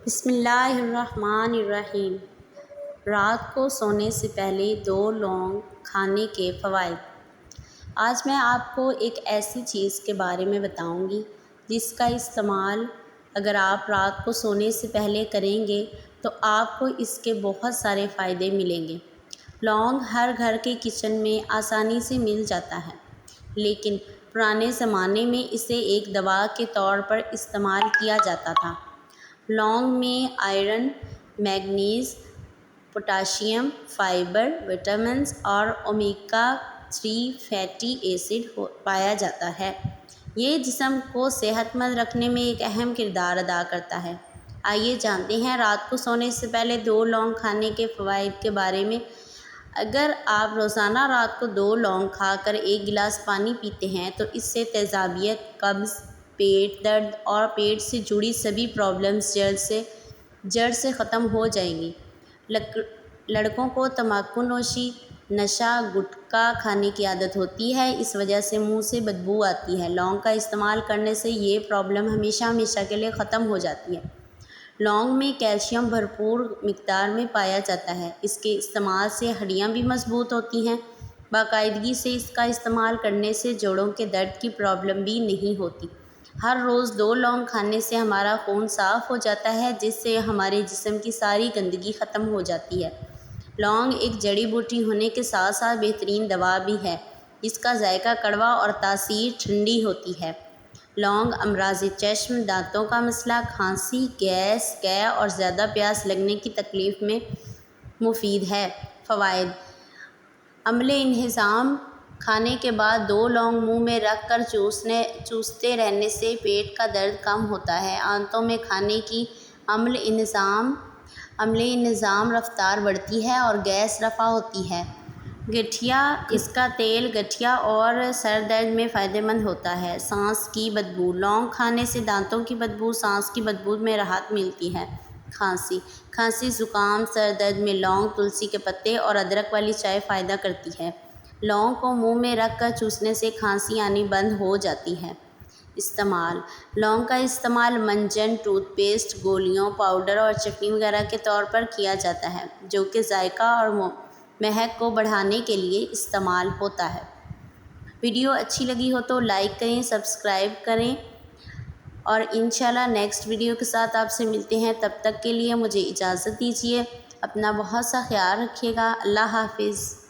بسم اللہ الرحمن الرحیم۔ رات کو سونے سے پہلے 2 لونگ کھانے کے فوائد۔ آج میں آپ کو ایک ایسی چیز کے بارے میں بتاؤں گی جس کا استعمال اگر آپ رات کو سونے سے پہلے کریں گے تو آپ کو اس کے بہت سارے فائدے ملیں گے۔ لونگ ہر گھر کے کچن میں آسانی سے مل جاتا ہے، لیکن پرانے زمانے میں اسے ایک دوا کے طور پر استعمال کیا جاتا تھا۔ لونگ میں iron, manganese, potassium, fibre, vitamins اور اومیگا 3 فیٹی ایسڈ پایا جاتا ہے۔ یہ جسم کو صحت مند رکھنے میں ایک اہم کردار ادا کرتا ہے۔ آئیے جانتے ہیں رات کو سونے سے پہلے 2 لونگ کھانے کے فوائد کے بارے میں۔ اگر آپ روزانہ رات کو 2 لونگ کھا کر 1 گلاس پانی پیتے ہیں تو اس سے تیزابیت، قبض، پیٹ درد اور پیٹ سے جڑی سبھی پرابلمز جڑ سے ختم ہو جائیں گی۔ لڑکوں کو تمباکو نوشی، نشہ، گٹکا کھانے کی عادت ہوتی ہے، اس وجہ سے منہ سے بدبو آتی ہے۔ لونگ کا استعمال کرنے سے یہ پرابلم ہمیشہ کے لیے ختم ہو جاتی ہے۔ لونگ میں کیلشیم بھرپور مقدار میں پایا جاتا ہے۔ اس کے استعمال سے ہڈیاں بھی مضبوط ہوتی ہیں۔ باقاعدگی سے اس کا استعمال کرنے سے جوڑوں کے درد کی پرابلم بھی نہیں ہوتی۔ ہر روز 2 لونگ کھانے سے ہمارا خون صاف ہو جاتا ہے، جس سے ہمارے جسم کی ساری گندگی ختم ہو جاتی ہے۔ لونگ ایک جڑی بوٹی ہونے کے ساتھ ساتھ بہترین دوا بھی ہے۔ اس کا ذائقہ کڑوا اور تاثیر ٹھنڈی ہوتی ہے۔ لونگ امراض چشم، دانتوں کا مسئلہ، کھانسی، گیس، قے اور زیادہ پیاس لگنے کی تکلیف میں مفید ہے۔ فوائد: عمل انہضام: کھانے کے بعد 2 لونگ منہ میں رکھ کر چوستے رہنے سے پیٹ کا درد کم ہوتا ہے۔ آنتوں میں کھانے کی عمل انہضام رفتار بڑھتی ہے اور گیس رفع ہوتی ہے۔ گٹھیا: اس کا تیل گٹھیا اور سر درد میں فائدہ مند ہوتا ہے۔ سانس کی بدبو: لونگ کھانے سے دانتوں کی بدبو، سانس کی بدبو میں راحت ملتی ہے۔ کھانسی، زکام، سر درد میں لونگ، تلسی کے پتے اور ادرک والی چائے فائدہ کرتی ہے۔ لونگ کو منہ میں رکھ کر چوسنے سے کھانسی آنی بند ہو جاتی ہے۔ استعمال: لونگ کا استعمال منجن، ٹوتھ پیسٹ، گولیوں، پاؤڈر اور چٹنی وغیرہ کے طور پر کیا جاتا ہے، جو کہ ذائقہ اور مہک کو بڑھانے کے لیے استعمال ہوتا ہے۔ ویڈیو اچھی لگی ہو تو لائک کریں، سبسکرائب کریں اور انشاءاللہ نیکسٹ ویڈیو کے ساتھ آپ سے ملتے ہیں۔ تب تک کے لیے مجھے اجازت دیجیے۔ اپنا بہت سا خیال رکھیے گا۔ اللہ حافظ۔